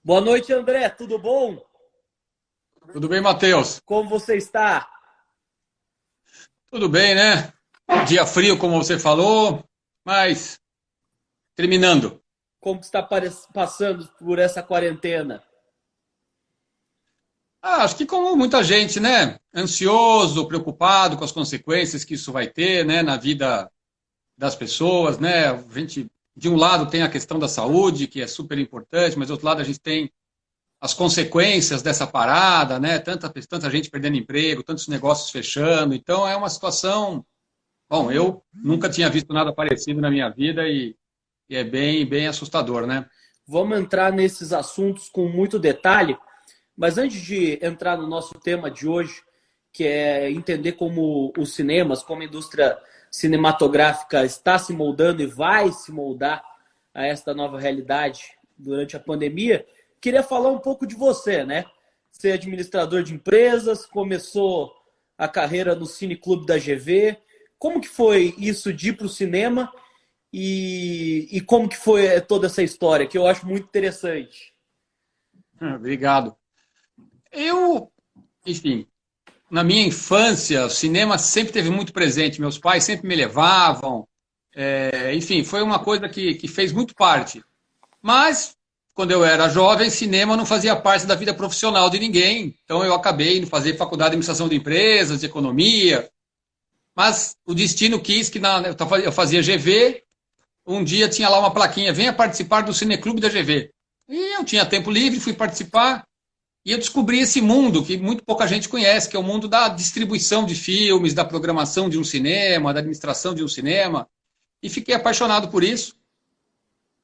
Boa noite, André. Tudo bom? Tudo bem, Matheus? Como você está? Tudo bem, né? Dia frio, como você falou, mas terminando. Como que está passando por essa quarentena? Acho que como muita gente, né? Ansioso, preocupado com as consequências que isso vai ter, né, na vida das pessoas, né? A gente, de um lado, tem a questão da saúde, que é super importante, mas do outro lado a gente tem as consequências dessa parada, né? Tanta gente perdendo emprego, tantos negócios fechando. Então é uma situação. Bom, eu nunca tinha visto nada parecido na minha vida e é bem assustador, né? Vamos entrar nesses assuntos com muito detalhe, mas antes de entrar no nosso tema de hoje, que é entender como os cinemas, como a indústria cinematográfica está se moldando e vai se moldar a esta nova realidade durante a pandemia, queria falar um pouco de você, né? Você é administrador de empresas, começou a carreira no Cine Clube da GV. Como que foi isso de ir para o cinema e como que foi toda essa história, que eu acho muito interessante. Obrigado. Eu, enfim, na minha infância, o cinema sempre teve muito presente. Meus pais sempre me levavam. Enfim, foi uma coisa que fez muito parte. Mas, quando eu era jovem, cinema não fazia parte da vida profissional de ninguém. Então, eu acabei indo fazer faculdade de administração de empresas, de economia. Mas o destino quis que eu fazia GV. Um dia tinha lá uma plaquinha: venha participar do Cineclube da GV. E eu tinha tempo livre, fui participar. E eu descobri esse mundo que muito pouca gente conhece, que é o mundo da distribuição de filmes, da programação de um cinema, da administração de um cinema. E fiquei apaixonado por isso.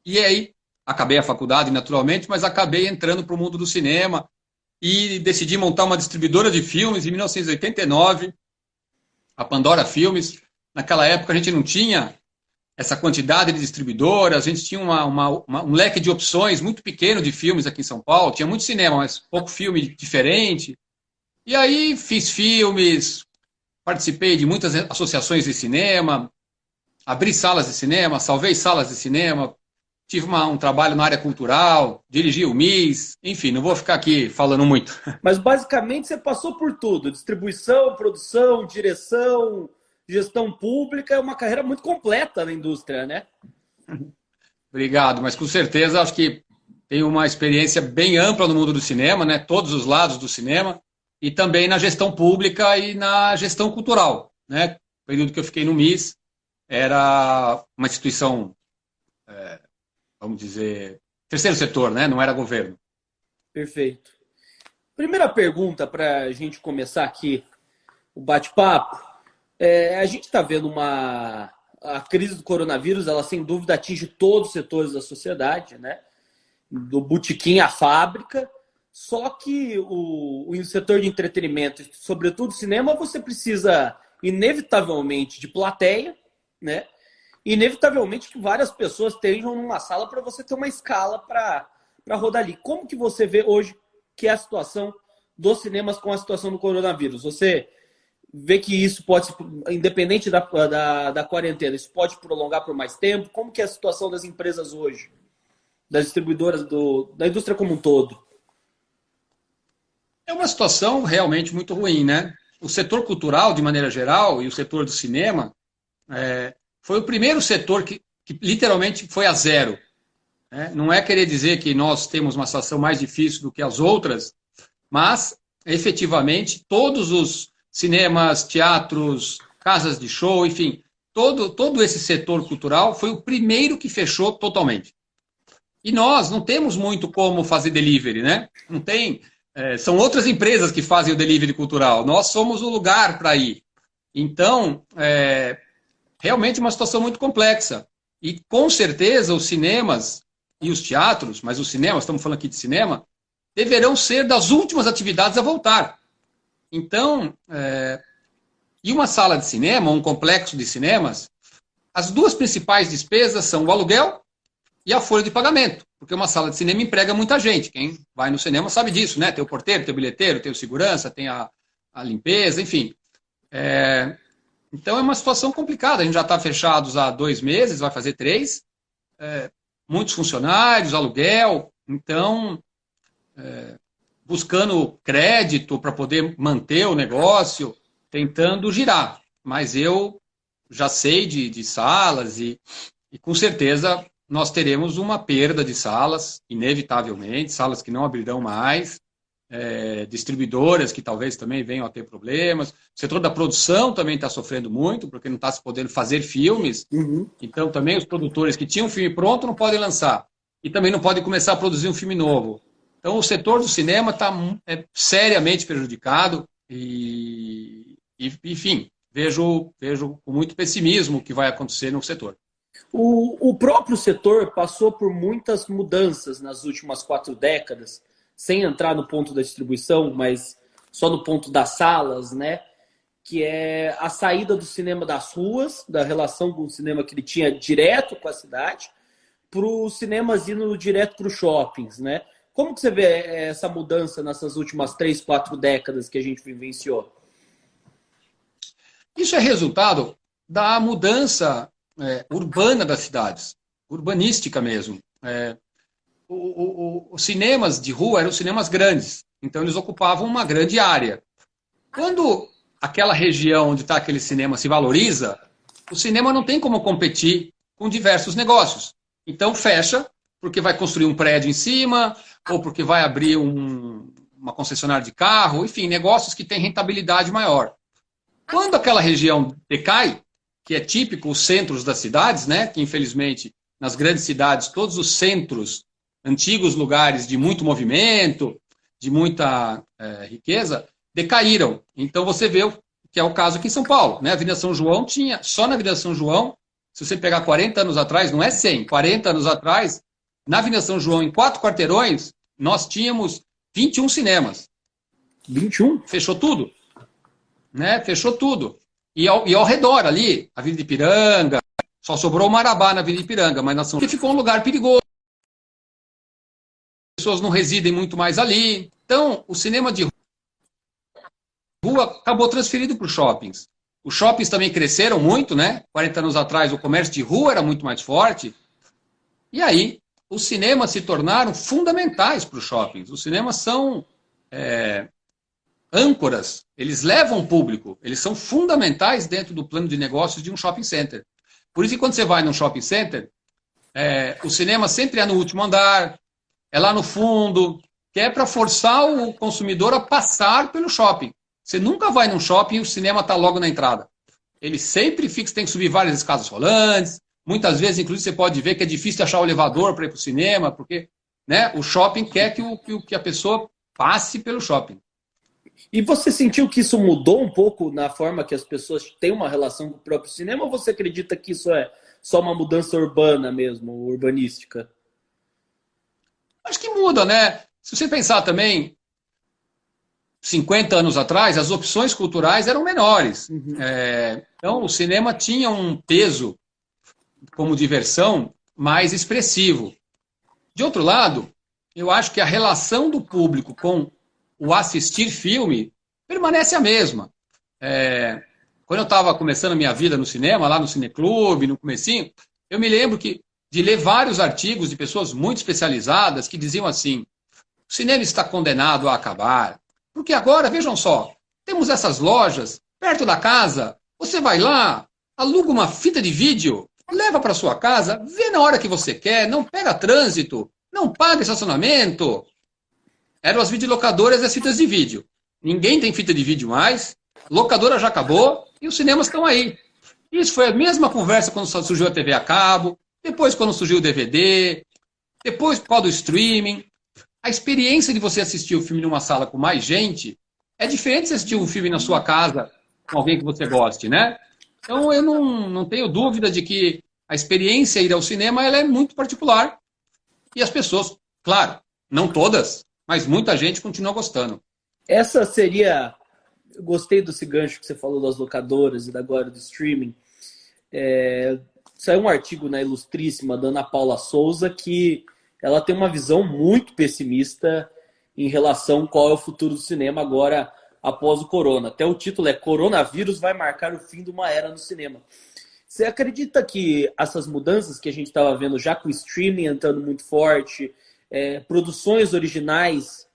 E aí, acabei a faculdade, naturalmente, mas acabei entrando para o mundo do cinema e decidi montar uma distribuidora de filmes em 1989, a Pandora Filmes. Naquela época a gente não tinha essa quantidade de distribuidoras, a gente tinha um leque de opções muito pequeno de filmes aqui em São Paulo, tinha muito cinema, mas pouco filme diferente. E aí fiz filmes, participei de muitas associações de cinema, abri salas de cinema, salvei salas de cinema, tive um trabalho na área cultural, dirigi o MIS, enfim, não vou ficar aqui falando muito. Mas basicamente você passou por tudo: distribuição, produção, direção, gestão pública. É uma carreira muito completa na indústria, né? Obrigado, mas com certeza acho que tenho uma experiência bem ampla no mundo do cinema, né? Todos os lados do cinema, e também na gestão pública e na gestão cultural, né? O período que eu fiquei no MIS era uma instituição, vamos dizer, terceiro setor, né? Não era governo. Perfeito. Primeira pergunta para a gente começar aqui o bate-papo. A gente está vendo a crise do coronavírus, ela sem dúvida atinge todos os setores da sociedade, né? Do botequim à fábrica. Só que o setor de entretenimento, sobretudo cinema, você precisa inevitavelmente de plateia, né? Inevitavelmente que várias pessoas estejam numa sala para você ter uma escala para rodar ali. Como que você vê hoje que é a situação dos cinemas com a situação do coronavírus? Você vê que isso pode, independente da quarentena, isso pode prolongar por mais tempo? Como que é a situação das empresas hoje, das distribuidoras, da indústria como um todo? É uma situação realmente muito ruim, né? O setor cultural, de maneira geral, e o setor do cinema, foi o primeiro setor que literalmente foi a zero, né? Não é querer dizer que nós temos uma situação mais difícil do que as outras, mas efetivamente todos os cinemas, teatros, casas de show, enfim, todo esse setor cultural foi o primeiro que fechou totalmente. E nós não temos muito como fazer delivery, né? Não tem. São outras empresas que fazem o delivery cultural. Nós somos o lugar para ir. Então, realmente uma situação muito complexa. E com certeza os cinemas e os teatros, mas os cinemas, estamos falando aqui de cinema, deverão ser das últimas atividades a voltar. Então, e uma sala de cinema, um complexo de cinemas, as duas principais despesas são o aluguel e a folha de pagamento, porque uma sala de cinema emprega muita gente. Quem vai no cinema sabe disso, né? Tem o porteiro, tem o bilheteiro, tem o segurança, tem a limpeza, enfim. Então é uma situação complicada. A gente já está fechados há 2 meses, vai fazer 3. Muitos funcionários, aluguel. Então buscando crédito para poder manter o negócio, tentando girar. Mas eu já sei de salas e com certeza nós teremos uma perda de salas, inevitavelmente, salas que não abrirão mais, distribuidoras que talvez também venham a ter problemas. O setor da produção também está sofrendo muito, porque não está se podendo fazer filmes. Uhum. Então também os produtores que tinham um filme pronto não podem lançar. E também não podem começar a produzir um filme novo. Então o setor do cinema está seriamente prejudicado e, enfim, vejo com muito pessimismo o que vai acontecer no setor. O próprio setor passou por muitas mudanças nas últimas 4 décadas, sem entrar no ponto da distribuição, mas só no ponto das salas, né? Que é a saída do cinema das ruas, da relação com o cinema que ele tinha direto com a cidade, para os cinemas indo direto para os shoppings, né? Como que você vê essa mudança nessas últimas 3, 4 décadas que a gente vivenciou? Isso é resultado da mudança urbana das cidades, urbanística mesmo. Os cinemas de rua eram cinemas grandes, então eles ocupavam uma grande área. Quando aquela região onde está aquele cinema se valoriza, o cinema não tem como competir com diversos negócios. Então fecha, porque vai construir um prédio em cima, ou porque vai abrir uma concessionária de carro, enfim, negócios que têm rentabilidade maior. Quando aquela região decai, que é típico os centros das cidades, né, que infelizmente nas grandes cidades, todos os centros, antigos lugares de muito movimento, de muita riqueza, decaíram. Então você vê que é o caso aqui em São Paulo. Né? A Avenida São João tinha, só na Avenida São João, se você pegar 40 anos atrás, não é 100, 40 anos atrás, na Avenida São João, em 4 quarteirões, nós tínhamos 21 cinemas. 21? Fechou tudo. Né? Fechou tudo. E ao redor ali, a Avenida Ipiranga, só sobrou o Marabá na Avenida Ipiranga, mas na São João ficou um lugar perigoso. As pessoas não residem muito mais ali. Então, o cinema de rua acabou transferido para os shoppings. Os shoppings também cresceram muito, né? 40 anos atrás o comércio de rua era muito mais forte. E aí, os cinemas se tornaram fundamentais para os shoppings. Os cinemas são âncoras, eles levam o público, eles são fundamentais dentro do plano de negócios de um shopping center. Por isso que quando você vai num shopping center, o cinema sempre é no último andar, é lá no fundo, que é para forçar o consumidor a passar pelo shopping. Você nunca vai num shopping e o cinema está logo na entrada. Ele sempre fixa, tem que subir várias escadas rolantes. Muitas vezes, inclusive, você pode ver que é difícil achar o elevador para ir para o cinema, porque né, o shopping quer que a pessoa passe pelo shopping. E você sentiu que isso mudou um pouco na forma que as pessoas têm uma relação com o próprio cinema, ou você acredita que isso é só uma mudança urbana mesmo, urbanística? Acho que muda, né? Se você pensar também, 50 anos atrás, as opções culturais eram menores. Uhum. Então, o cinema tinha um peso como diversão mais expressivo. De outro lado, eu acho que a relação do público com o assistir filme permanece a mesma. Quando eu estava começando a minha vida no cinema, lá no Cineclube, no comecinho, eu me lembro de ler vários artigos de pessoas muito especializadas que diziam assim, o cinema está condenado a acabar. Porque agora, vejam só, temos essas lojas perto da casa, você vai lá, aluga uma fita de vídeo, leva para sua casa, vê na hora que você quer, não pega trânsito, não paga estacionamento. Eram as videolocadoras e as fitas de vídeo. Ninguém tem fita de vídeo mais, locadora já acabou e os cinemas estão aí. Isso foi a mesma conversa quando surgiu a TV a cabo, depois quando surgiu o DVD, depois por causa do streaming. A experiência de você assistir o filme numa sala com mais gente é diferente de você assistir um filme na sua casa com alguém que você goste, né? Então eu não tenho dúvida de que a experiência ir ao cinema ela é muito particular. E as pessoas, claro, não todas, mas muita gente continua gostando. Essa seria... Eu gostei desse gancho que você falou das locadoras e agora do streaming. Saiu um artigo na Ilustríssima da Ana Paula Souza que ela tem uma visão muito pessimista em relação a qual é o futuro do cinema agora após o corona. Até o título é Coronavírus vai marcar o fim de uma era no cinema. Você acredita que essas mudanças que a gente estava vendo já com o streaming entrando muito forte, produções originais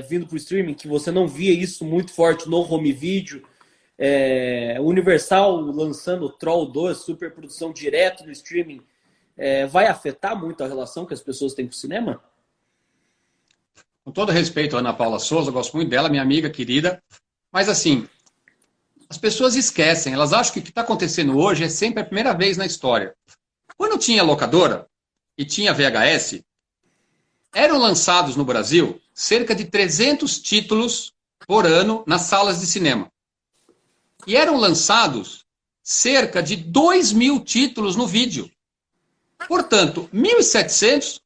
vindo para o streaming, que você não via isso muito forte no home video. Universal lançando o Troll 2, superprodução direto no streaming, vai afetar muito a relação que as pessoas têm com o cinema? Com todo respeito à Ana Paula Souza, eu gosto muito dela, minha amiga querida, mas assim, as pessoas esquecem, elas acham que o que está acontecendo hoje é sempre a primeira vez na história. Quando tinha locadora e tinha VHS, eram lançados no Brasil cerca de 300 títulos por ano nas salas de cinema. E eram lançados cerca de 2.000 títulos no vídeo. Portanto, 1.700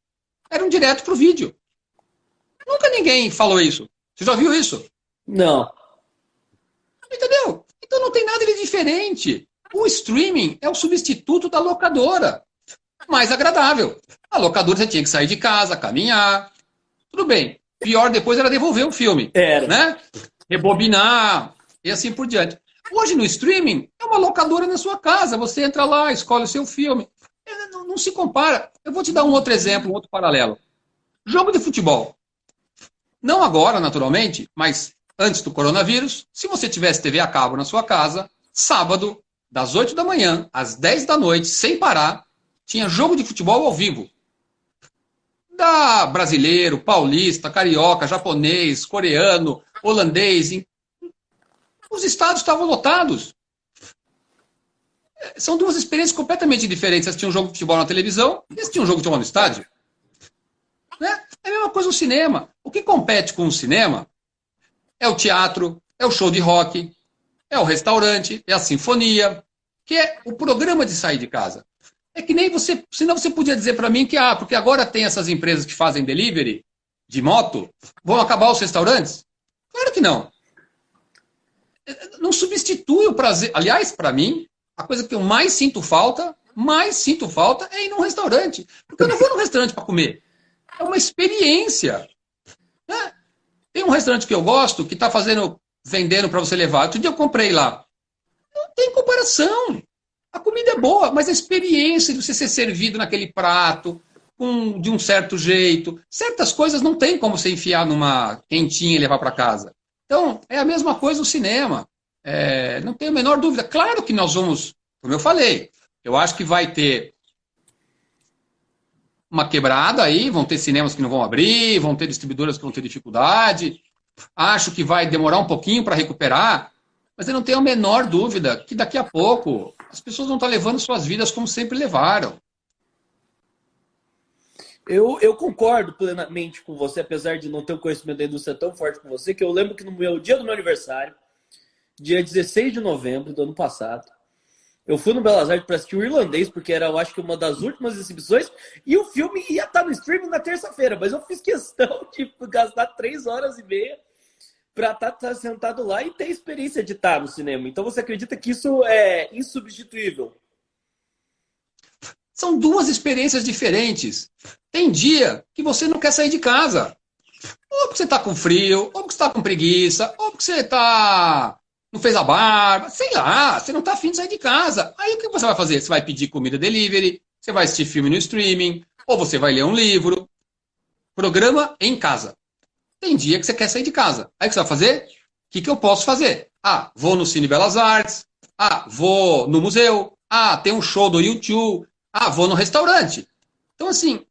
eram direto para o vídeo. Nunca ninguém falou isso. Você já viu isso? Não. Entendeu? Então não tem nada de diferente. O streaming é o substituto da locadora. Mais agradável. A locadora você tinha que sair de casa, caminhar. Tudo bem. Pior depois era devolver o filme. Né? Rebobinar e assim por diante. Hoje no streaming é uma locadora na sua casa. Você entra lá, escolhe o seu filme. Não se compara. Eu vou te dar um outro exemplo, um outro paralelo. Jogo de futebol. Não agora, naturalmente, mas antes do coronavírus, se você tivesse TV a cabo na sua casa, sábado, das 8 da manhã às 10 da noite, sem parar, tinha jogo de futebol ao vivo. Da brasileiro, paulista, carioca, japonês, coreano, holandês. Os estádios estavam lotados. São duas experiências completamente diferentes. Assistir um jogo de futebol na televisão e assistir um jogo de futebol no estádio. Né? É a mesma coisa no cinema. O que compete com o cinema é o teatro, é o show de rock, é o restaurante, é a sinfonia, que é o programa de sair de casa. É que nem você, senão você podia dizer para mim que, porque agora tem essas empresas que fazem delivery de moto, vão acabar os restaurantes? Claro que não. Não substitui o prazer. Aliás, para mim, a coisa que eu mais sinto falta é ir num restaurante. Porque eu não vou num restaurante para comer. É uma experiência. Né? Tem um restaurante que eu gosto que está vendendo para você levar. Outro dia eu comprei lá. Não tem comparação. A comida é boa, mas a experiência de você ser servido naquele prato, de um certo jeito, certas coisas não tem como você enfiar numa quentinha e levar para casa. Então, é a mesma coisa no cinema. Não tenho a menor dúvida. Claro que nós vamos, como eu falei, eu acho que vai ter uma quebrada aí, vão ter cinemas que não vão abrir, vão ter distribuidoras que vão ter dificuldade. Acho que vai demorar um pouquinho para recuperar, mas eu não tenho a menor dúvida que daqui a pouco as pessoas vão estar levando suas vidas como sempre levaram. Eu concordo plenamente com você, apesar de não ter um conhecimento da indústria tão forte como você, que eu lembro que no dia do meu aniversário, dia 16 de novembro do ano passado, eu fui no Belas Artes para assistir o Irlandês, porque era, eu acho que uma das últimas exibições, e o filme ia estar no streaming na terça-feira, mas eu fiz questão de gastar 3 horas e meia para estar sentado lá e ter a experiência de estar no cinema. Então você acredita que isso é insubstituível? São duas experiências diferentes. Tem dia que você não quer sair de casa. Ou porque você está com frio, ou porque você está com preguiça, ou porque você não fez a barba, sei lá, você não está afim de sair de casa. Aí o que você vai fazer? Você vai pedir comida delivery, você vai assistir filme no streaming, ou você vai ler um livro. Programa em casa. Tem dia que você quer sair de casa. Aí o que você vai fazer? O que eu posso fazer? Vou no Cine Belas Artes. Vou no museu. Tem um show do YouTube. Vou no restaurante. Então, assim,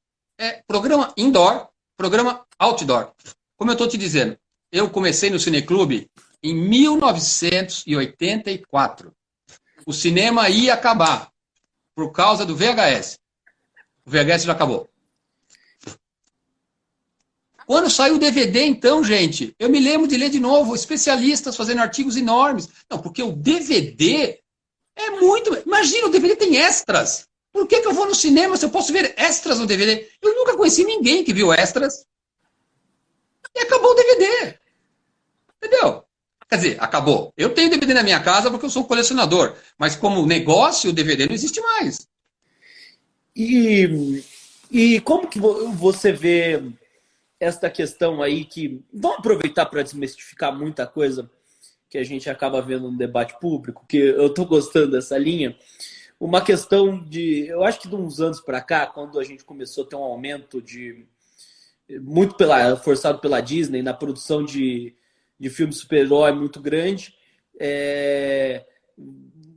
programa indoor, programa outdoor. Como eu estou te dizendo, eu comecei no Cineclube em 1984. O cinema ia acabar por causa do VHS. O VHS já acabou. Quando saiu o DVD, então, gente, eu me lembro de ler de novo especialistas fazendo artigos enormes. Não, porque o DVD é muito... Imagina, o DVD tem extras. Por que eu vou no cinema se eu posso ver extras no DVD? Eu nunca conheci ninguém que viu extras. E acabou o DVD. Entendeu? Quer dizer, acabou. Eu tenho DVD na minha casa porque eu sou um colecionador. Mas como negócio, o DVD não existe mais. E como que você vê esta questão aí que... Vamos aproveitar para desmistificar muita coisa que a gente acaba vendo no debate público, que eu estou gostando dessa linha. Uma questão de... Eu acho que de uns anos para cá, quando a gente começou a ter um aumento de muito forçado pela Disney na produção de filmes super-herói muito grande.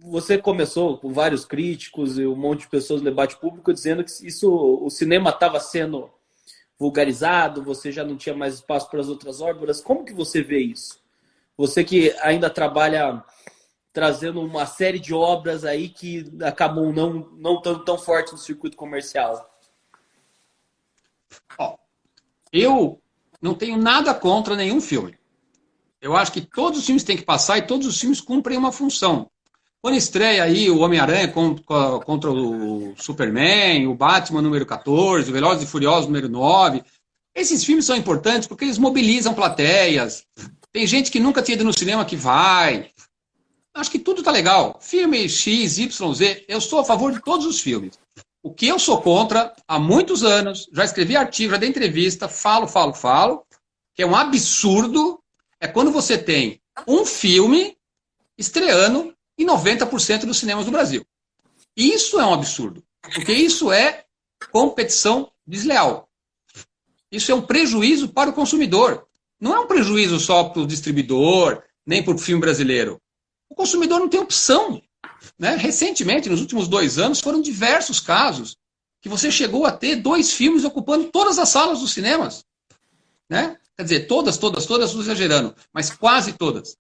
Você começou com vários críticos e um monte de pessoas no debate público dizendo que o cinema estava sendo vulgarizado, você já não tinha mais espaço para as outras obras. Como que você vê isso? Você que ainda trabalha trazendo uma série de obras aí que acabam não estando tão forte no circuito comercial. Eu não tenho nada contra nenhum filme. Eu acho que todos os filmes têm que passar e todos os filmes cumprem uma função. Quando estreia aí o Homem-Aranha contra o Superman, o Batman número 14, o Velozes e Furiosos número 9, esses filmes são importantes porque eles mobilizam plateias. Tem gente que nunca tinha ido no cinema que vai. Acho que tudo tá legal. Filme X, Y, Z, eu sou a favor de todos os filmes. O que eu sou contra, há muitos anos, já escrevi artigo, já dei entrevista, falo, que é um absurdo, é quando você tem um filme estreando em 90% dos cinemas do Brasil. Isso é um absurdo, porque isso é competição desleal. Isso é um prejuízo para o consumidor. Não é um prejuízo só para o distribuidor, nem para o filme brasileiro. O consumidor não tem opção. Né? Recentemente, nos últimos 2 anos, foram diversos casos que você chegou a ter 2 filmes ocupando todas as salas dos cinemas. Né? Quer dizer, todas, estou exagerando, mas quase todas.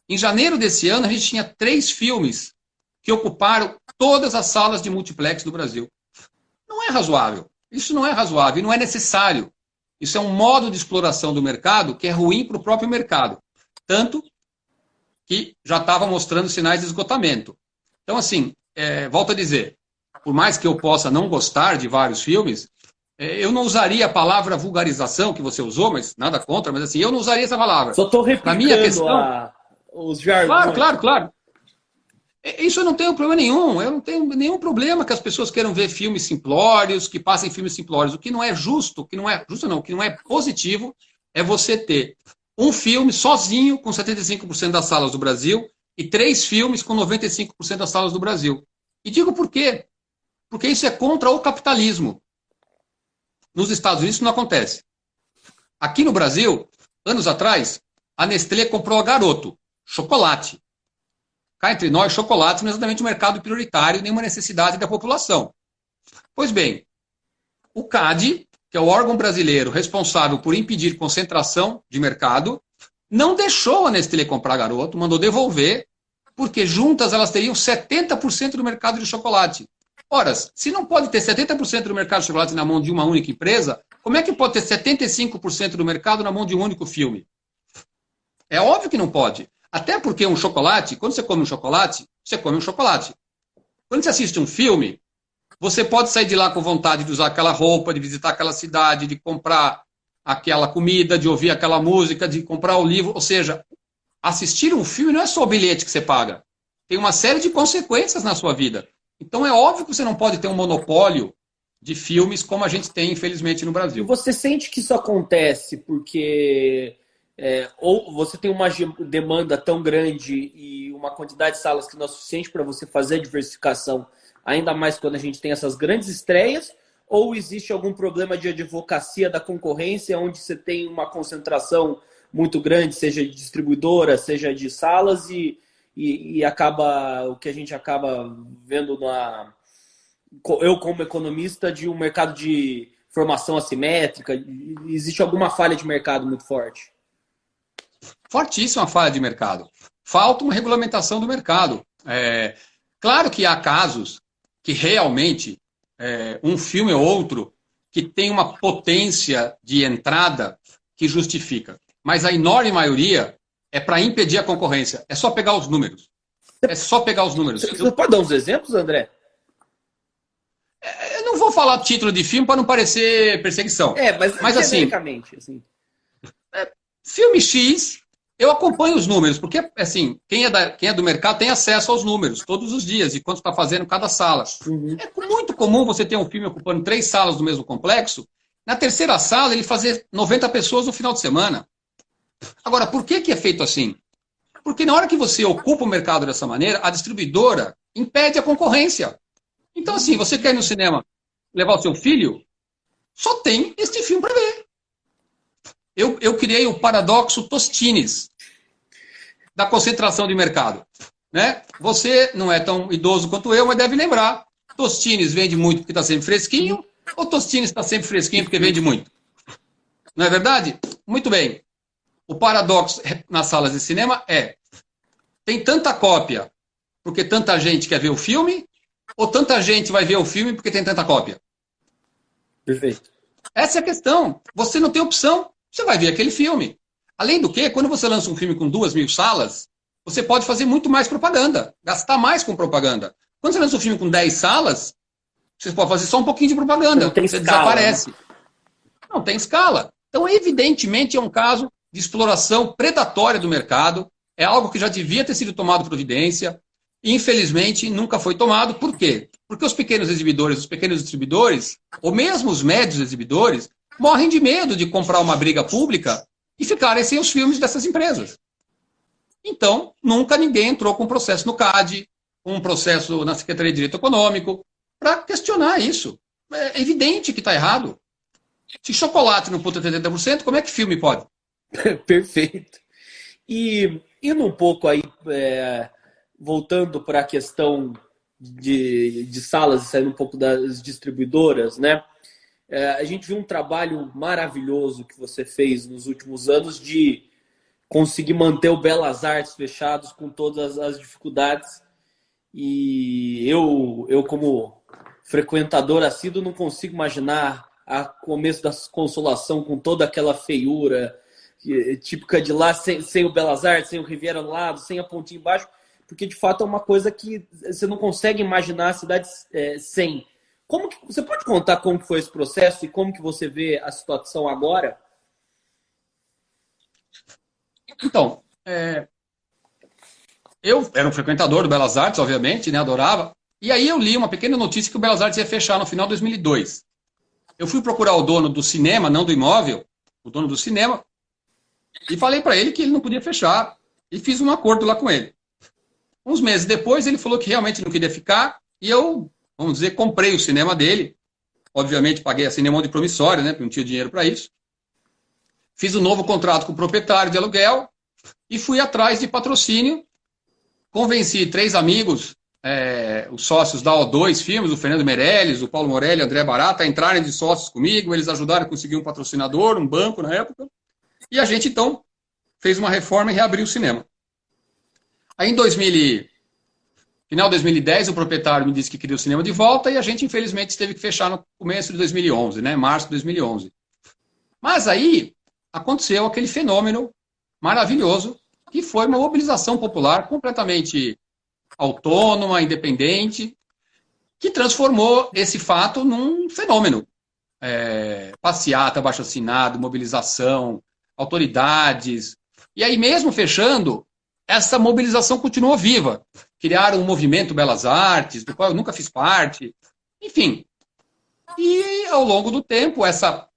Em janeiro desse ano, a gente tinha 3 filmes que ocuparam todas as salas de multiplex do Brasil. Não é razoável. Isso não é razoável e não é necessário. Isso é um modo de exploração do mercado que é ruim para o próprio mercado. Tanto que já estava mostrando sinais de esgotamento. Então, assim, volto a dizer, por mais que eu possa não gostar de vários filmes, eu não usaria a palavra vulgarização que você usou, mas nada contra, mas assim, eu não usaria essa palavra. Só estou replicando minha questão, os jargões. Claro. Isso eu não tenho problema nenhum. Eu não tenho nenhum problema que as pessoas queiram ver filmes simplórios, que passem filmes simplórios. O que não é justo, o que não é positivo, é você ter um filme sozinho com 75% das salas do Brasil e 3 filmes com 95% das salas do Brasil. E digo por quê? Porque isso é contra o capitalismo. Nos Estados Unidos isso não acontece. Aqui no Brasil, anos atrás, a Nestlé comprou a Garoto, chocolate. Cá entre nós, chocolate não é exatamente um mercado prioritário, nem uma necessidade da população. Pois bem, o CAD, que é o órgão brasileiro responsável por impedir concentração de mercado, não deixou a Nestlé comprar Garoto, mandou devolver, porque juntas elas teriam 70% do mercado de chocolate. Ora, se não pode ter 70% do mercado de chocolate na mão de uma única empresa, como é que pode ter 75% do mercado na mão de um único filme? É óbvio que não pode. Até porque um chocolate, quando você come um chocolate, você come um chocolate. Quando você assiste um filme, você pode sair de lá com vontade de usar aquela roupa, de visitar aquela cidade, de comprar aquela comida, de ouvir aquela música, de comprar o livro. Ou seja, assistir um filme não é só o bilhete que você paga. Tem uma série de consequências na sua vida. Então é óbvio que você não pode ter um monopólio de filmes como a gente tem, infelizmente, no Brasil. E você sente que isso acontece porque ou você tem uma demanda tão grande e uma quantidade de salas que não é suficiente para você fazer a diversificação, ainda mais quando a gente tem essas grandes estreias, ou existe algum problema de advocacia da concorrência, onde você tem uma concentração muito grande, seja de distribuidora, seja de salas, e acaba o que a gente acaba vendo eu como economista, de um mercado de formação assimétrica? Existe alguma falha de mercado muito forte? Fortíssima falha de mercado. Falta uma regulamentação do mercado. Claro que há casos que realmente um filme ou outro que tem uma potência de entrada que justifica. Mas a enorme maioria é para impedir a concorrência. É só pegar os números. Você pode dar uns exemplos, André? Eu não vou falar título de filme para não parecer perseguição. Mas assim, filme X, eu acompanho os números, porque assim, quem é do mercado tem acesso aos números todos os dias, e quanto está fazendo cada sala. Uhum. É muito comum você ter um filme ocupando 3 salas do mesmo complexo, na terceira sala ele fazer 90 pessoas no final de semana. Agora, por que é feito assim? Porque na hora que você ocupa o mercado dessa maneira, a distribuidora impede a concorrência. Então, assim, você quer ir no cinema levar o seu filho, só tem este filme para ver. eu criei o paradoxo Tostines, da concentração de mercado. Né? Você não é tão idoso quanto eu, mas deve lembrar. Tostines vende muito porque está sempre fresquinho, ou Tostines está sempre fresquinho porque vende muito? Não é verdade? Muito bem. O paradoxo nas salas de cinema tem tanta cópia porque tanta gente quer ver o filme, ou tanta gente vai ver o filme porque tem tanta cópia? Perfeito. Essa é a questão. Você não tem opção, você vai ver aquele filme. Além do que, quando você lança um filme com 2.000 salas, você pode fazer muito mais propaganda, gastar mais com propaganda. Quando você lança um filme com 10 salas, você pode fazer só um pouquinho de propaganda. Não tem você escala, desaparece. Né? Não tem escala. Então, evidentemente, é um caso de exploração predatória do mercado. É algo que já devia ter sido tomado providência. Infelizmente, nunca foi tomado. Por quê? Porque os pequenos exibidores, os pequenos distribuidores, ou mesmo os médios exibidores, morrem de medo de comprar uma briga pública e ficarem sem os filmes dessas empresas. Então, nunca ninguém entrou com um processo no CAD, um processo na Secretaria de Direito Econômico, para questionar isso. É evidente que está errado. Se chocolate não puta 70%, como é que filme pode? Perfeito. E indo um pouco aí, voltando para a questão de salas e saindo um pouco das distribuidoras, né? A gente viu um trabalho maravilhoso que você fez nos últimos anos de conseguir manter o Belas Artes fechados com todas as dificuldades. E eu como frequentador assíduo, não consigo imaginar a começo da Consolação com toda aquela feiura típica de lá, sem o Belas Artes, sem o Riviera ao lado, sem a pontinha embaixo, porque de fato é uma coisa que você não consegue imaginar a cidade sem. Como que, você pode contar como foi esse processo e como que você vê a situação agora? Então, eu era um frequentador do Belas Artes, obviamente, né, adorava. E aí eu li uma pequena notícia que o Belas Artes ia fechar no final de 2002. Eu fui procurar o dono do cinema, não do imóvel, o dono do cinema, e falei para ele que ele não podia fechar. E fiz um acordo lá com ele. Uns meses depois, ele falou que realmente não queria ficar, e eu, vamos dizer, comprei o cinema dele. Obviamente, paguei a cinema de promissória, né, porque não tinha dinheiro para isso. Fiz um novo contrato com o proprietário de aluguel e fui atrás de patrocínio. Convenci 3 amigos, os sócios da O2 Filmes, o Fernando Meirelles, o Paulo Morelli, o André Barata, a entrarem de sócios comigo. Eles ajudaram a conseguir um patrocinador, um banco na época. E a gente, então, fez uma reforma e reabriu o cinema. Aí, final de 2010, o proprietário me disse que queria o cinema de volta e a gente, infelizmente, teve que fechar no começo de 2011, né? Março de 2011. Mas aí aconteceu aquele fenômeno maravilhoso que foi uma mobilização popular completamente autônoma, independente, que transformou esse fato num fenômeno. Passeata, abaixo-assinado, mobilização, autoridades. E aí, mesmo fechando, essa mobilização continuou viva. Criaram um movimento Belas Artes, do qual eu nunca fiz parte. Enfim. E, ao longo do tempo, essa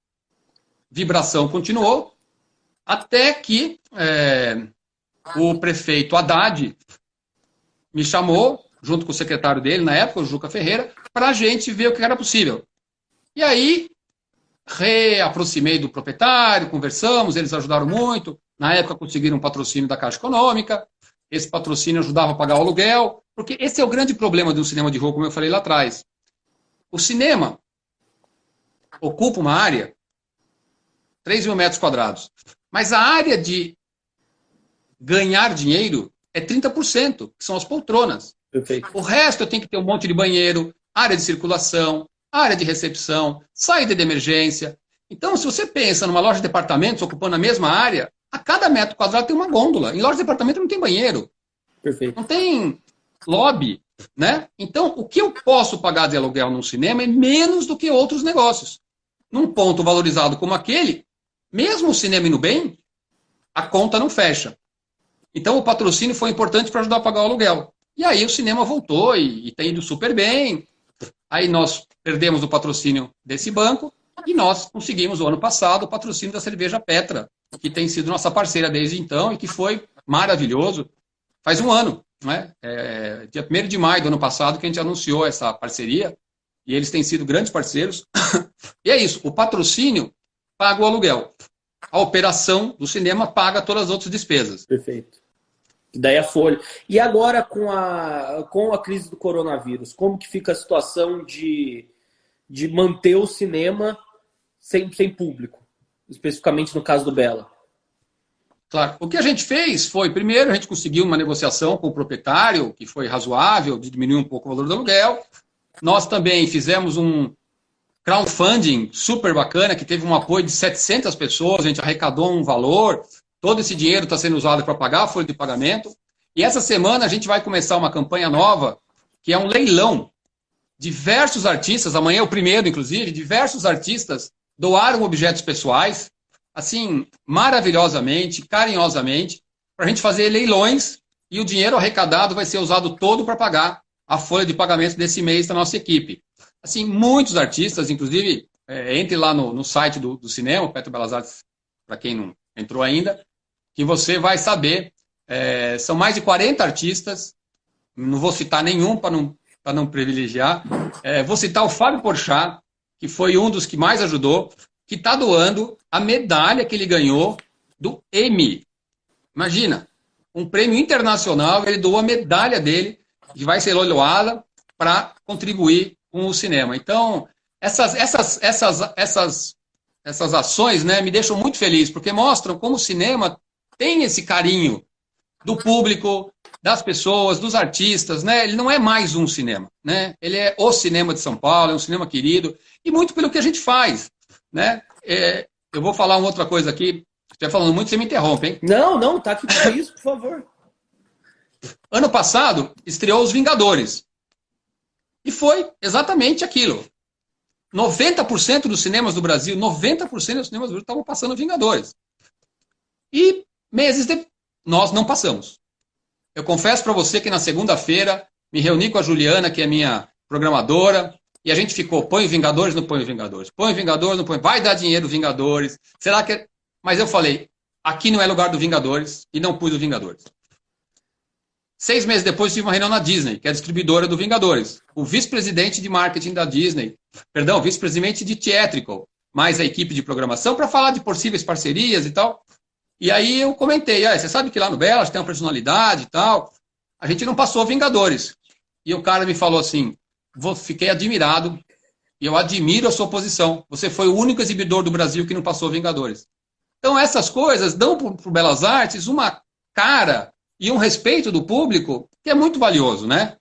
vibração continuou, até que o prefeito Haddad me chamou, junto com o secretário dele, na época, o Juca Ferreira, para a gente ver o que era possível. E aí, reaproximei do proprietário, conversamos, eles ajudaram muito. Na época, conseguiram um patrocínio da Caixa Econômica. Esse patrocínio ajudava a pagar o aluguel, porque esse é o grande problema do cinema de rua, como eu falei lá atrás. O cinema ocupa uma área, 3.000 metros quadrados, mas a área de ganhar dinheiro é 30%, que são as poltronas. Perfeito. O resto eu tenho que ter um monte de banheiro, área de circulação, área de recepção, saída de emergência. Então, se você pensa numa loja de departamentos ocupando a mesma área, a cada metro quadrado tem uma gôndola. Em loja de departamento não tem banheiro. Perfeito. Não tem lobby, né? Então, o que eu posso pagar de aluguel num cinema é menos do que outros negócios. Num ponto valorizado como aquele, mesmo o cinema indo bem, a conta não fecha. Então, o patrocínio foi importante para ajudar a pagar o aluguel. E aí o cinema voltou e tem ido super bem. Aí nós perdemos o patrocínio desse banco e nós conseguimos, o ano passado, o patrocínio da cerveja Petra, que tem sido nossa parceira desde então e que foi maravilhoso. Faz um ano, né? Dia 1º de maio do ano passado que a gente anunciou essa parceria e eles têm sido grandes parceiros. E é isso, o patrocínio paga o aluguel. a operação do cinema paga todas as outras despesas. Perfeito. Daí a folha. E agora com a crise do coronavírus, como que fica a situação de manter o cinema sem público? Especificamente no caso do Bela. Claro. O que a gente fez foi, primeiro, a gente conseguiu uma negociação com o proprietário, que foi razoável, de diminuir um pouco o valor do aluguel. Nós também fizemos um crowdfunding super bacana, que teve um apoio de 700 pessoas, a gente arrecadou um valor, todo esse dinheiro está sendo usado para pagar a folha de pagamento. E essa semana a gente vai começar uma campanha nova, que é um leilão. Diversos artistas, amanhã é o primeiro, inclusive, diversos artistas doaram objetos pessoais, assim, maravilhosamente, carinhosamente, para a gente fazer leilões e o dinheiro arrecadado vai ser usado todo para pagar a folha de pagamento desse mês da nossa equipe. Assim, muitos artistas, inclusive, entre lá no site do cinema, Petro Belas Artes, para quem não entrou ainda, que você vai saber, são mais de 40 artistas, não vou citar nenhum para não privilegiar, vou citar o Fábio Porchat, que foi um dos que mais ajudou, que está doando a medalha que ele ganhou do Emmy. Imagina, um prêmio internacional, ele doou a medalha dele, que vai ser leiloada para contribuir com o cinema. Então, essas ações, né, me deixam muito feliz, porque mostram como o cinema tem esse carinho do público, das pessoas, dos artistas, né? Ele não é mais um cinema, né? Ele é o cinema de São Paulo, é um cinema querido, e muito pelo que a gente faz, né? Eu vou falar uma outra coisa aqui, se estiver falando muito, você me interrompe, hein? Não, tá aqui para isso, por favor. Ano passado, estreou Os Vingadores. E foi exatamente aquilo. 90% dos cinemas do Brasil, 90% dos cinemas do Brasil estavam passando Vingadores. E meses depois, nós não passamos. Eu confesso para você que na segunda-feira me reuni com a Juliana, que é minha programadora, e a gente ficou, põe o Vingadores, não põe o Vingadores. Põe o Vingadores, não põe. Vai dar dinheiro Vingadores. Será que... Mas eu falei, aqui não é lugar do Vingadores, e não pus o Vingadores. 6 meses depois tive uma reunião na Disney, que é a distribuidora do Vingadores. O vice-presidente de marketing da Disney, vice-presidente de theatrical, mais a equipe de programação, para falar de possíveis parcerias e tal. E aí eu comentei, você sabe que lá no Belas tem uma personalidade e tal. A gente não passou Vingadores. E o cara me falou assim, fiquei admirado, e eu admiro a sua posição. Você foi o único exibidor do Brasil que não passou Vingadores. Então essas coisas dão para o Belas Artes uma cara e um respeito do público que é muito valioso, né?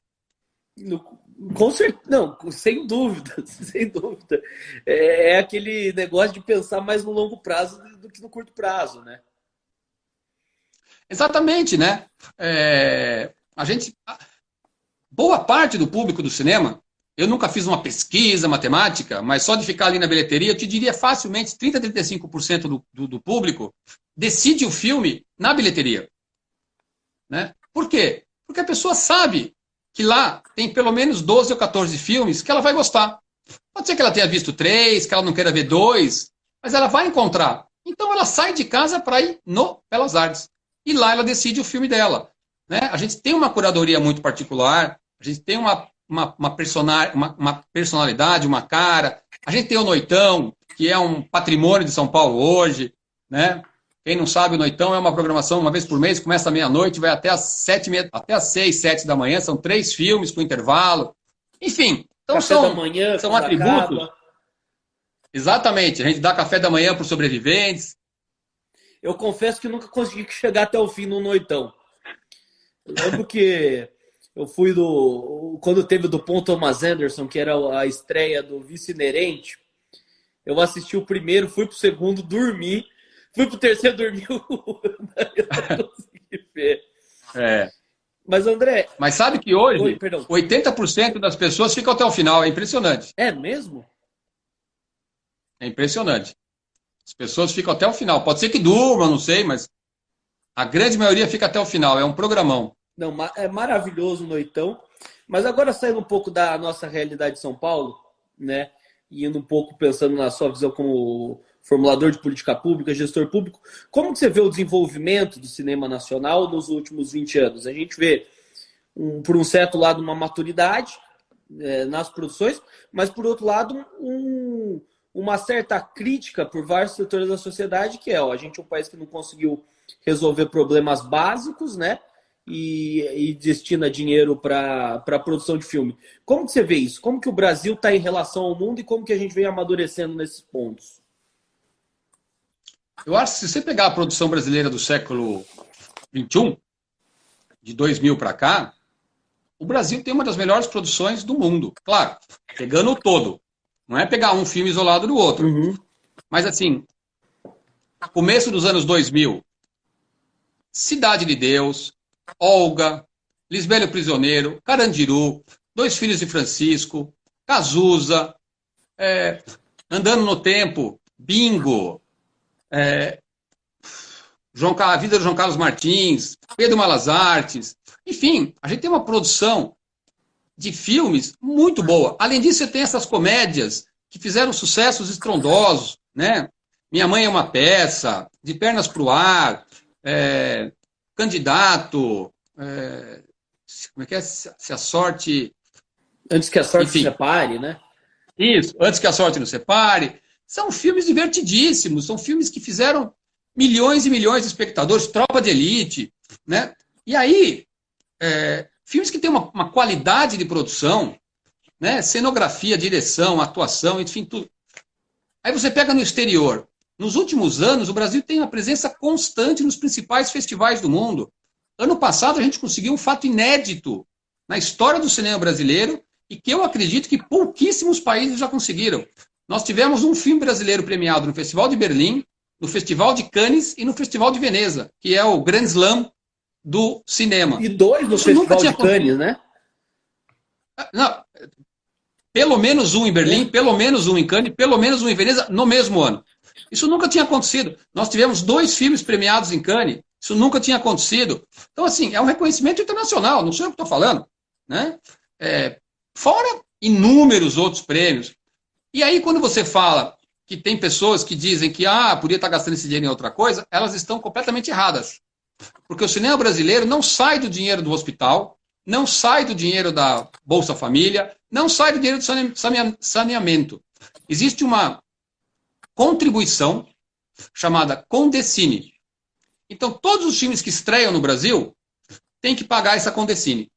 Com certeza, não, sem dúvida, sem dúvida. É aquele negócio de pensar mais no longo prazo do que no curto prazo, né? Exatamente, né? Boa parte do público do cinema, eu nunca fiz uma pesquisa matemática, mas só de ficar ali na bilheteria, eu te diria facilmente 30% a 35% do público decide o filme na bilheteria. Né? Por quê? Porque a pessoa sabe que lá tem pelo menos 12 ou 14 filmes que ela vai gostar. Pode ser que ela tenha visto 3, que ela não queira ver 2, mas ela vai encontrar. Então ela sai de casa para ir no Belas Artes. E lá ela decide o filme dela. Né? A gente tem uma curadoria muito particular, a gente tem uma personalidade, uma cara. A gente tem o Noitão, que é um patrimônio de São Paulo hoje. Né? Quem não sabe, o Noitão é uma programação uma vez por mês, começa à meia-noite, vai até às 6, 7 da manhã. São 3 filmes com intervalo. Enfim, então são atributos. Acaba. Exatamente, a gente dá café da manhã para os sobreviventes. Eu confesso que nunca consegui chegar até o fim no Noitão. Eu lembro que eu fui quando teve do Paul Thomas Anderson, que era a estreia do Vice-Inerente, eu assisti o primeiro, fui pro segundo, dormi. Fui pro terceiro, dormi. Eu não consegui ver. Mas, André... Mas sabe que hoje, 80% das pessoas ficam até o final. É impressionante. É mesmo? É impressionante. As pessoas ficam até o final. Pode ser que durmam, não sei, mas a grande maioria fica até o final. É um programão. Não, é maravilhoso o Noitão. Mas agora, saindo um pouco da nossa realidade de São Paulo, né? E indo um pouco pensando na sua visão como formulador de política pública, gestor público, como que você vê o desenvolvimento do cinema nacional nos últimos 20 anos? A gente vê, por um certo lado, uma maturidade nas produções, mas, por outro lado, uma certa crítica por vários setores da sociedade, que é, ó, a gente é um país que não conseguiu resolver problemas básicos, né? E destina dinheiro para a produção de filme. Como que você vê isso? Como que o Brasil está em relação ao mundo e como que a gente vem amadurecendo nesses pontos? Eu acho que se você pegar a produção brasileira do século XXI, de 2000 para cá, o Brasil tem uma das melhores produções do mundo. Claro, pegando o todo. Não é pegar um filme isolado do outro. Uhum. Mas assim, começo dos anos 2000, Cidade de Deus, Olga, Lisbela e o Prisioneiro, Carandiru, Dois Filhos de Francisco, Cazuza, Andando no Tempo, Bingo, a Vida do João Carlos Martins, Pedro Malas Artes. Enfim, a gente tem uma produção de filmes muito boa. Além disso, você tem essas comédias que fizeram sucessos estrondosos, né? Minha Mãe é uma Peça, De Pernas pro Ar, Candidato, como é que é? Se a Sorte... Antes que a sorte Enfim, se separe, né? Isso, Antes que a Sorte nos Separe. São filmes divertidíssimos, são filmes que fizeram milhões e milhões de espectadores, Tropa de Elite, né? E aí, filmes que têm uma qualidade de produção, né? Cenografia, direção, atuação, enfim, tudo. Aí você pega no exterior. Nos últimos anos, o Brasil tem uma presença constante nos principais festivais do mundo. Ano passado, a gente conseguiu um fato inédito na história do cinema brasileiro e que eu acredito que pouquíssimos países já conseguiram. Nós tivemos um filme brasileiro premiado no Festival de Berlim, no Festival de Cannes e no Festival de Veneza, que é o Grand Slam do cinema. E 2 no Festival de Cannes, né? Não, pelo menos um em Berlim, pelo menos um em Cannes, pelo menos um em Veneza, no mesmo ano. Isso nunca tinha acontecido. Nós tivemos 2 filmes premiados em Cannes, isso nunca tinha acontecido. Então, assim, é um reconhecimento internacional, não sei o que estou falando, né? Fora inúmeros outros prêmios. E aí, quando você fala que tem pessoas que dizem que podia estar gastando esse dinheiro em outra coisa, elas estão completamente erradas. Porque o cinema brasileiro não sai do dinheiro do hospital, não sai do dinheiro da Bolsa Família, não sai do dinheiro do saneamento. Existe uma contribuição chamada Condecine. Então, todos os filmes que estreiam no Brasil têm que pagar essa Condecine.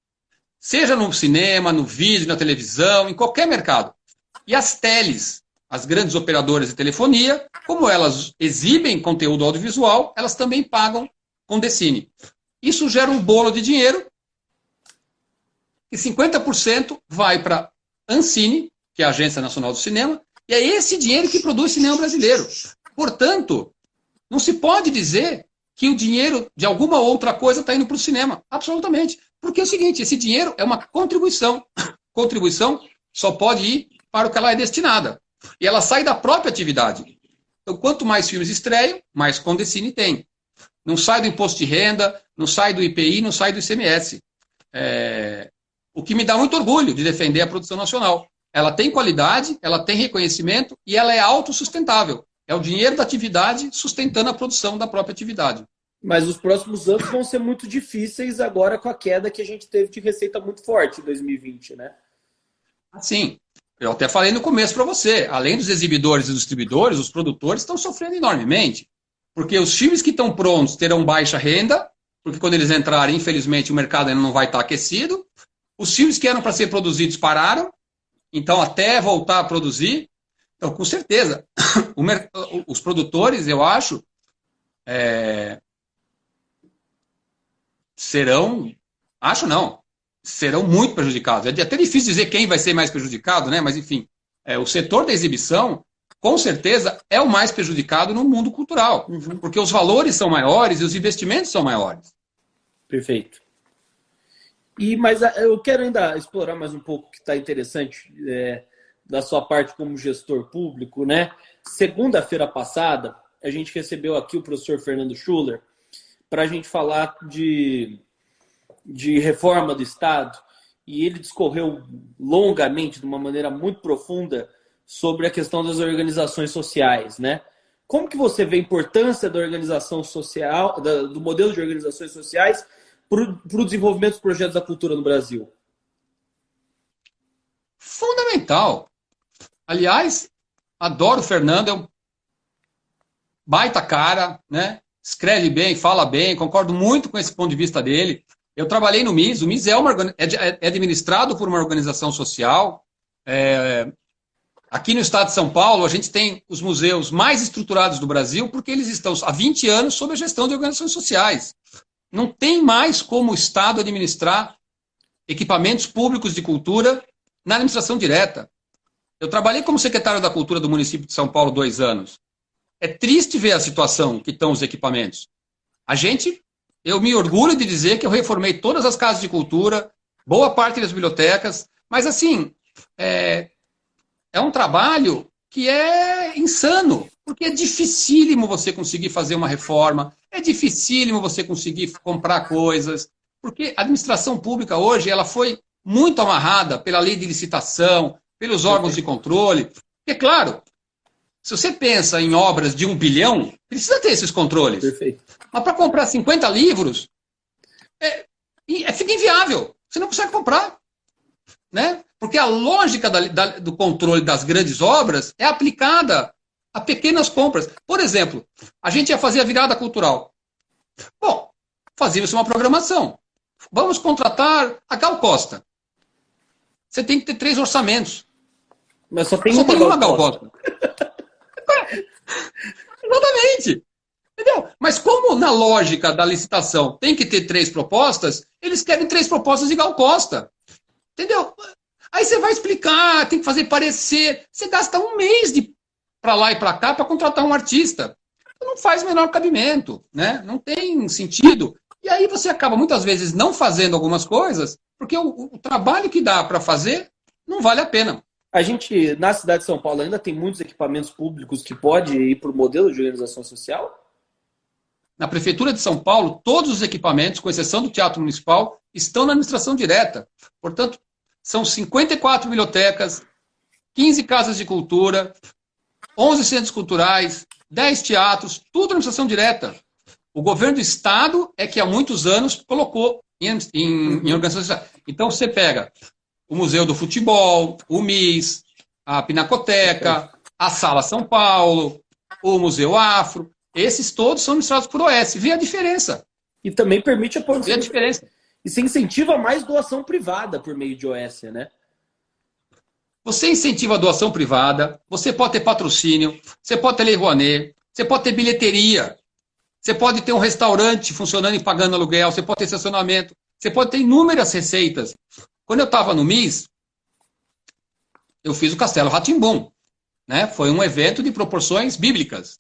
Seja no cinema, no vídeo, na televisão, em qualquer mercado. E as teles, as grandes operadoras de telefonia, como elas exibem conteúdo audiovisual, elas também pagam Condecine. Isso gera um bolo de dinheiro e 50% vai para a Ancine, que é a Agência Nacional do Cinema, e é esse dinheiro que produz cinema brasileiro. Portanto, não se pode dizer que o dinheiro de alguma outra coisa está indo para o cinema. Absolutamente. Porque é o seguinte, esse dinheiro é uma contribuição. Contribuição só pode ir para o que ela é destinada. E ela sai da própria atividade. Então, quanto mais filmes estreiam, mais Condecine tem. Não sai do imposto de renda, não sai do IPI, não sai do ICMS. O que me dá muito orgulho de defender a produção nacional. Ela tem qualidade, ela tem reconhecimento e ela é autossustentável. É o dinheiro da atividade sustentando a produção da própria atividade. Mas os próximos anos vão ser muito difíceis agora com a queda que a gente teve de receita muito forte em 2020, né? Sim. Eu até falei no começo para você. Além dos exibidores e distribuidores, os produtores estão sofrendo enormemente. Porque os filmes que estão prontos terão baixa renda, porque quando eles entrarem, infelizmente, o mercado ainda não vai estar aquecido. Os filmes que eram para ser produzidos pararam, então até voltar a produzir. Então, com certeza, os produtores, eu acho, serão muito prejudicados. É até difícil dizer quem vai ser mais prejudicado, né? Mas, enfim, o setor da exibição, com certeza, é o mais prejudicado no mundo cultural, porque os valores são maiores e os investimentos são maiores. Perfeito. Mas eu quero ainda explorar mais um pouco o que está interessante da sua parte como gestor público, né? Segunda-feira passada, a gente recebeu aqui o professor Fernando Schuller para a gente falar de reforma do Estado e ele discorreu longamente, de uma maneira muito profunda, sobre a questão das organizações sociais, né? Como que você vê a importância da organização social, do modelo de organizações sociais para o desenvolvimento dos projetos da cultura no Brasil? Fundamental. Aliás, adoro o Fernando, é um baita cara, né? Escreve bem, fala bem, concordo muito com esse ponto de vista dele. Eu trabalhei no MIS, o MIS é administrado por uma organização social. Aqui no estado de São Paulo, a gente tem os museus mais estruturados do Brasil, porque eles estão há 20 anos sob a gestão de organizações sociais. Não tem mais como o Estado administrar equipamentos públicos de cultura na administração direta. Eu trabalhei como secretário da Cultura do município de São Paulo 2 anos. É triste ver a situação que estão os equipamentos. Eu me orgulho de dizer que eu reformei todas as casas de cultura, boa parte das bibliotecas, mas assim, é um trabalho que é insano, porque é dificílimo você conseguir fazer uma reforma, é dificílimo você conseguir comprar coisas, porque a administração pública hoje ela foi muito amarrada pela lei de licitação, pelos órgãos de controle. E, é claro, se você pensa em obras de 1 bilhão, precisa ter esses controles. Perfeito. Mas para comprar 50 livros, fica inviável. Você não consegue comprar. Né? Porque a lógica do controle das grandes obras é aplicada a pequenas compras. Por exemplo, a gente ia fazer a virada cultural. Bom, fazia-se uma programação. Vamos contratar a Gal Costa. Você tem que ter 3 orçamentos. Mas só tem uma Gal Costa. Exatamente. Entendeu? Mas como na lógica da licitação tem que ter 3 propostas, eles querem 3 propostas de Gal Costa. Entendeu? Aí você vai explicar, tem que fazer parecer. Você gasta um mês para lá e para cá para contratar um artista. Não faz o menor cabimento, né? Não tem sentido. E aí você acaba muitas vezes não fazendo algumas coisas, porque o trabalho que dá para fazer não vale a pena. A gente, na cidade de São Paulo, ainda tem muitos equipamentos públicos que pode ir para o modelo de organização social? Na Prefeitura de São Paulo, todos os equipamentos, com exceção do Teatro Municipal, estão na administração direta. Portanto, são 54 bibliotecas, 15 casas de cultura, 11 centros culturais, 10 teatros, tudo na administração direta. O governo do Estado é que há muitos anos colocou em organização social. Então, você pega o Museu do Futebol, o MIS, a Pinacoteca, a Sala São Paulo, o Museu Afro, esses todos são administrados por OS. Vê a diferença. E também permite Vê a diferença. E se incentiva mais doação privada por meio de OS, né? Você incentiva a doação privada, você pode ter patrocínio, você pode ter Lei Rouanet, você pode ter bilheteria, você pode ter um restaurante funcionando e pagando aluguel, você pode ter estacionamento, você pode ter inúmeras receitas. Quando eu estava no MIS, eu fiz o Castelo Rá-Tim-Bum, né? Foi um evento de proporções bíblicas.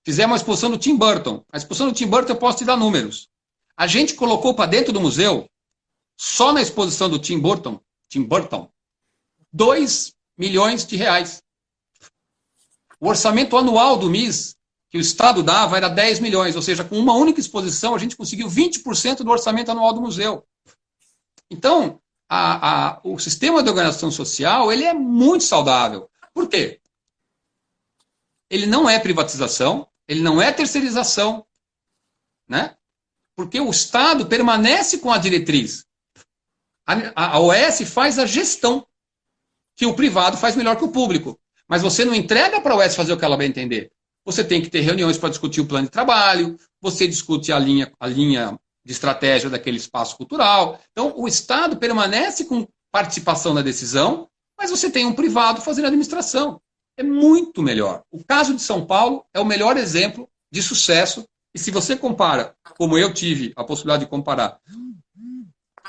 Fizemos uma exposição do Tim Burton. A exposição do Tim Burton eu posso te dar números. A gente colocou para dentro do museu, só na exposição do Tim Burton, 2 milhões de reais. O orçamento anual do MIS, que o Estado dava, era 10 milhões. Ou seja, com uma única exposição, a gente conseguiu 20% do orçamento anual do museu. Então, o sistema de organização social ele é muito saudável. Por quê? Ele não é privatização, ele não é terceirização, né? Porque o Estado permanece com a diretriz. A OS faz a gestão, que o privado faz melhor que o público. Mas você não entrega para a OS fazer o que ela vai entender. Você tem que ter reuniões para discutir o plano de trabalho, você discute a linha de estratégia daquele espaço cultural. Então, o Estado permanece com participação na decisão, mas você tem um privado fazendo a administração. É muito melhor. O caso de São Paulo é o melhor exemplo de sucesso. E se você compara, como eu tive a possibilidade de comparar,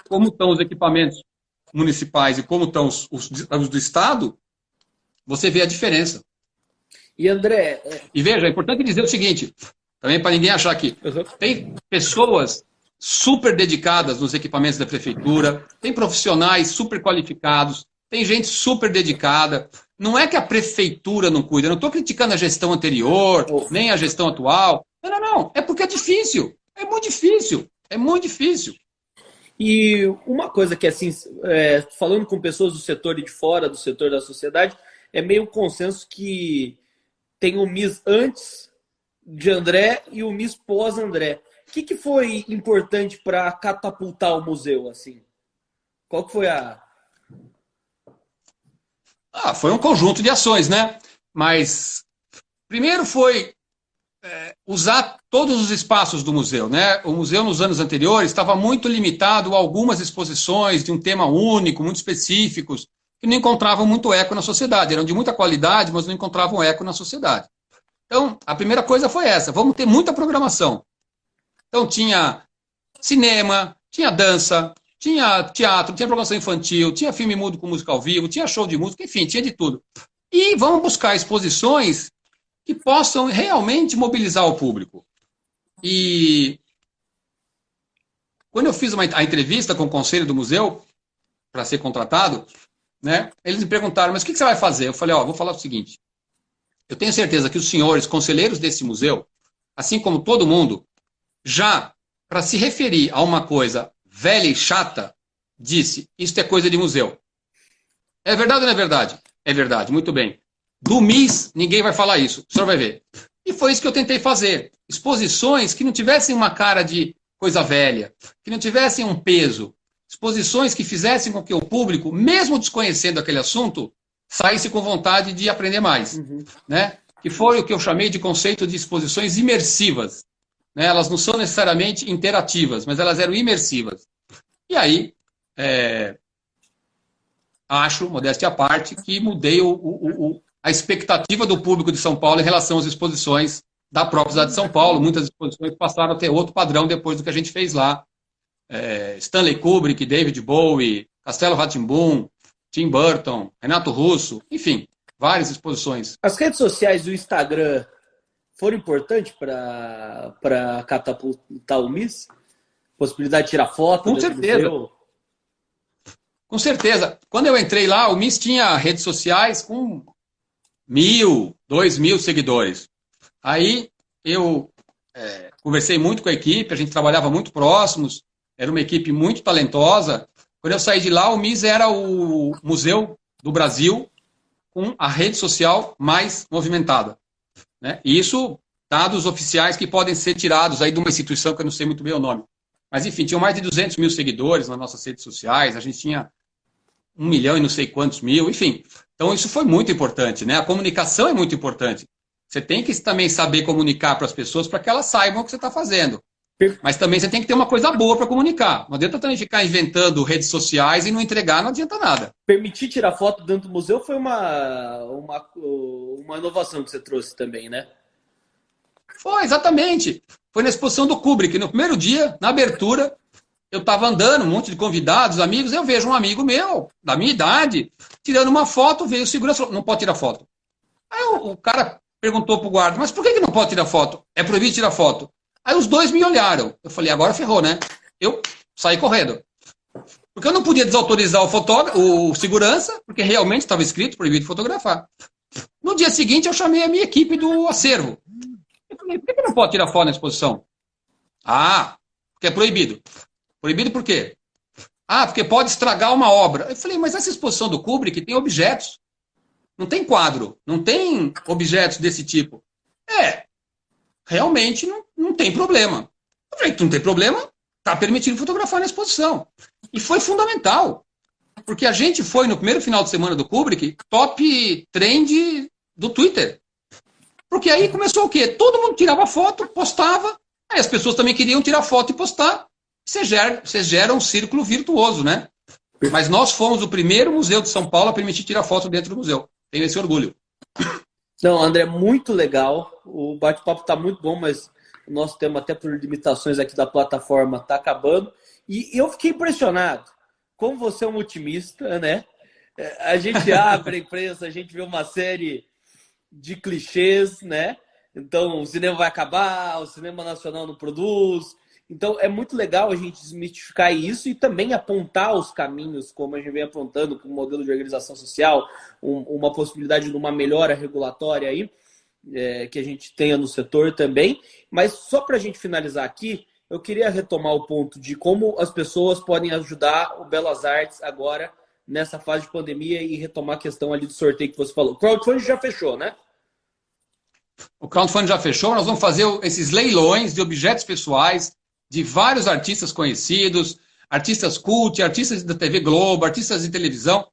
como estão os equipamentos municipais e como estão os do Estado, você vê a diferença. E André... E veja, é importante dizer o seguinte, também para ninguém achar que tem pessoas super dedicadas nos equipamentos da prefeitura, tem profissionais super qualificados, tem gente super dedicada. Não é que a prefeitura não cuida, eu não estou criticando a gestão anterior, nem a gestão atual. Não. É porque é difícil. É muito difícil. É muito difícil. E uma coisa que, assim, falando com pessoas do setor e de fora do setor da sociedade, é meio um consenso que tem o MIS antes de André e o MIS pós-André. O que foi importante para catapultar o museu, assim? Qual que foi a... Foi um conjunto de ações, né? Mas primeiro foi usar todos os espaços do museu, né? O museu nos anos anteriores estava muito limitado a algumas exposições de um tema único, muito específicos, que não encontravam muito eco na sociedade. Eram de muita qualidade, mas não encontravam eco na sociedade. Então, a primeira coisa foi essa: vamos ter muita programação. Então, tinha cinema, tinha dança, tinha teatro, tinha programação infantil, tinha filme mudo com música ao vivo, tinha show de música, enfim, tinha de tudo. E vamos buscar exposições que possam realmente mobilizar o público. E quando eu fiz a entrevista com o conselho do museu, para ser contratado, né, eles me perguntaram, mas o que você vai fazer? Eu falei, vou falar o seguinte, eu tenho certeza que os senhores conselheiros desse museu, assim como todo mundo, já, para se referir a uma coisa velha e chata, disse, isso é coisa de museu. É verdade ou não é verdade? É verdade, muito bem. Do MIS, ninguém vai falar isso, o senhor vai ver. E foi isso que eu tentei fazer. Exposições que não tivessem uma cara de coisa velha, que não tivessem um peso. Exposições que fizessem com que o público, mesmo desconhecendo aquele assunto, saísse com vontade de aprender mais. Né? Que foi o que eu chamei de conceito de exposições imersivas. Né? Elas não são necessariamente interativas, mas elas eram imersivas. E aí, acho, modéstia à parte, que mudei a expectativa do público de São Paulo em relação às exposições da própria cidade de São Paulo. Muitas exposições passaram a ter outro padrão depois do que a gente fez lá. Stanley Kubrick, David Bowie, Castelo Rá-Tim-Bum, Tim Burton, Renato Russo, enfim, várias exposições. As redes sociais do Instagram foram importantes para catapultar o MIS? Possibilidade de tirar foto? Com certeza. Com certeza. Quando eu entrei lá, o MIS tinha redes sociais com 1.000, 2.000 seguidores. Aí eu conversei muito com a equipe, a gente trabalhava muito próximos, era uma equipe muito talentosa. Quando eu saí de lá, o MIS era o museu do Brasil com a rede social mais movimentada. Né? E isso, dados oficiais que podem ser tirados aí de uma instituição que eu não sei muito bem o nome. Mas, enfim, tinham mais de 200.000 seguidores nas nossas redes sociais, a gente tinha 1 milhão e não sei quantos mil, enfim. Então, isso foi muito importante, né? A comunicação é muito importante. Você tem que também saber comunicar para as pessoas para que elas saibam o que você está fazendo. Mas também você tem que ter uma coisa boa para comunicar. Não adianta também ficar inventando redes sociais e não entregar, não adianta nada. Permitir tirar foto dentro do museu foi uma inovação que você trouxe também, né? Foi, exatamente. Foi na exposição do Kubrick. No primeiro dia, na abertura, eu estava andando, um monte de convidados, amigos, eu vejo um amigo meu, da minha idade, tirando uma foto, veio o segurança e falou, não pode tirar foto. Aí o cara perguntou pro guarda, mas por que não pode tirar foto? É proibido tirar foto. Aí os dois me olharam. Eu falei, agora ferrou, né? Eu saí correndo. Porque eu não podia desautorizar o segurança, porque realmente estava escrito proibido fotografar. No dia seguinte, eu chamei a minha equipe do acervo. Eu falei, por que não pode tirar foto na exposição? Porque é proibido. Proibido por quê? Porque pode estragar uma obra. Eu falei, mas essa exposição do Kubrick tem objetos. Não tem quadro, não tem objetos desse tipo. Realmente não tem problema. Eu falei, não tem problema, está permitido fotografar na exposição. E foi fundamental, porque a gente foi no primeiro final de semana do Kubrick, top trend do Twitter. Porque aí começou o quê? Todo mundo tirava foto, postava, aí as pessoas também queriam tirar foto e postar. Você gera um círculo virtuoso, né? Mas nós fomos o primeiro museu de São Paulo a permitir tirar foto dentro do museu. Tenho esse orgulho. Não, André, muito legal. O bate-papo está muito bom, mas o nosso tema, até por limitações aqui da plataforma, está acabando. E eu fiquei impressionado. Como você é um otimista, né? A gente abre a imprensa, a gente vê uma série de clichês, né? Então, o cinema vai acabar, o cinema nacional não produz. Então, é muito legal a gente desmistificar isso e também apontar os caminhos, como a gente vem apontando, com o modelo de organização social, uma possibilidade de uma melhora regulatória aí, que a gente tenha no setor também. Mas só para a gente finalizar aqui, eu queria retomar o ponto de como as pessoas podem ajudar o Belas Artes agora, nessa fase de pandemia, e retomar a questão ali do sorteio que você falou. O crowdfunding já fechou, né? O crowdfunding já fechou, nós vamos fazer esses leilões de objetos pessoais de vários artistas conhecidos, artistas cult, artistas da TV Globo, artistas de televisão.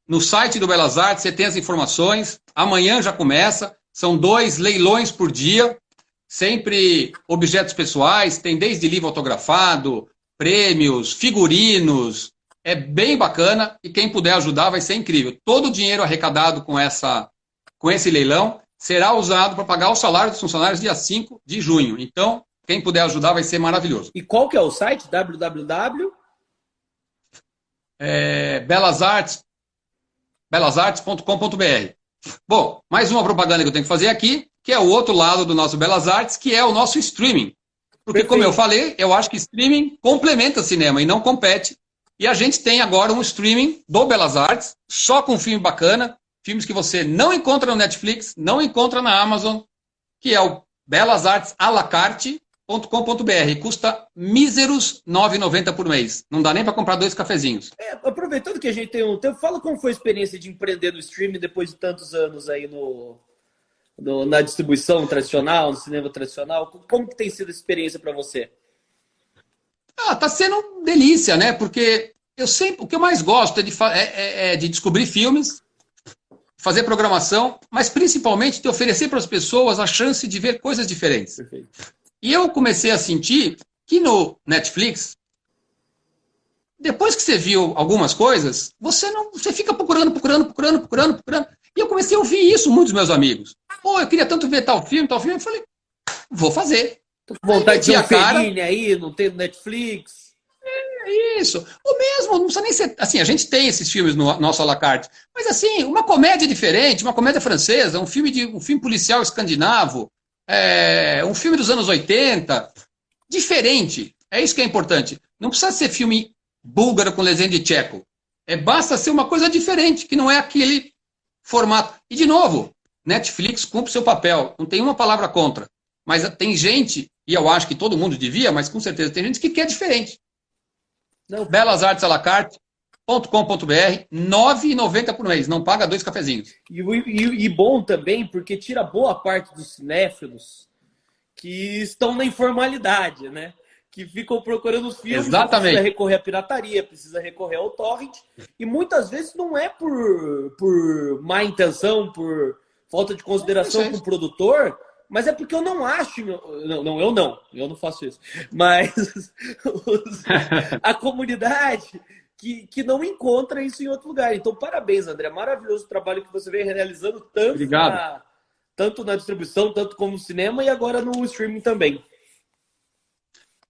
no site do Belas Artes você tem as informações. Amanhã já começa. São 2 leilões por dia. Sempre objetos pessoais. Tem desde livro autografado, prêmios, figurinos. É bem bacana. E quem puder ajudar vai ser incrível. Todo o dinheiro arrecadado com esse leilão será usado para pagar o salário dos funcionários dia 5 de junho. Então, quem puder ajudar vai ser maravilhoso. E qual que é o site? www? belasartes.com.br. Bom, mais uma propaganda que eu tenho que fazer aqui, que é o outro lado do nosso Belas Artes, que é o nosso streaming. Porque, Perfeito. como eu falei, eu acho que streaming complementa cinema e não compete. E a gente tem agora um streaming do Belas Artes, só com filme bacana, filmes que você não encontra no Netflix, não encontra na Amazon, que é o belasartesalacarte.com.br. Custa míseros R$ 9,90 por mês. Não dá nem para comprar 2 cafezinhos. Aproveitando que a gente tem um tempo, fala como foi a experiência de empreender no streaming depois de tantos anos aí na distribuição tradicional, no cinema tradicional. Como que tem sido a experiência para você? Tá sendo delícia, né? Porque o que eu mais gosto é de descobrir filmes, fazer programação, mas principalmente de oferecer para as pessoas a chance de ver coisas diferentes. Perfeito. E eu comecei a sentir que no Netflix, depois que você viu algumas coisas, você fica procurando. E eu comecei a ouvir isso muitos meus amigos. Pô, eu queria tanto ver tal filme. Eu falei, vou fazer. Tô com vontade de ter um cara Fellini aí, não tem no Netflix. Isso. Ou mesmo, não precisa nem ser. Assim, a gente tem esses filmes no nosso à la carte. Mas assim, uma comédia diferente, uma comédia francesa, um filme policial escandinavo, um filme dos anos 80, diferente. É isso que é importante. Não precisa ser filme búlgaro com legenda de tcheco. Basta ser uma coisa diferente, que não é aquele formato. E, de novo, Netflix cumpre seu papel. Não tem uma palavra contra. Mas tem gente, e eu acho que todo mundo devia, mas com certeza tem gente que quer diferente. belasartesalacarte.com.br, R$ 9,90 por mês. Não paga 2 cafezinhos. E bom também, porque tira boa parte dos cinéfilos que estão na informalidade, né? Que ficam procurando os filmes, Exatamente. Precisa recorrer à pirataria, precisa recorrer ao torrent, e muitas vezes não é por má intenção, por falta de consideração com o produtor, mas é porque eu não acho, eu não faço isso, mas a comunidade que não encontra isso em outro lugar. Então, parabéns, André, maravilhoso o trabalho que você vem realizando tanto na distribuição, tanto como no cinema e agora no streaming também.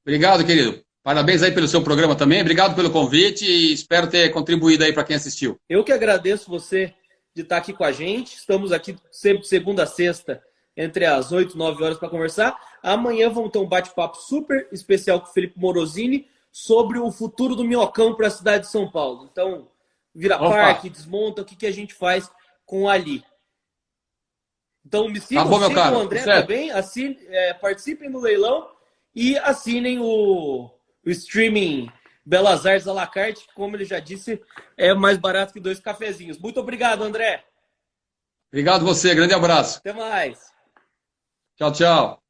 Obrigado, querido. Parabéns aí pelo seu programa também. Obrigado pelo convite e espero ter contribuído aí para quem assistiu. Eu que agradeço você de estar aqui com a gente. Estamos aqui sempre segunda a sexta, entre as 8 e 9 horas para conversar. Amanhã vamos ter um bate-papo super especial com o Felipe Morosini sobre o futuro do Minhocão para a cidade de São Paulo. Então, vira parque, desmonta, o que a gente faz com ali. Então, me sigam, sigam o André também, participem do leilão e assinem o streaming Belas Artes à la carte, que, como ele já disse, é mais barato que 2 cafezinhos. Muito obrigado, André. Obrigado você, grande abraço. Até mais. Tchau, tchau.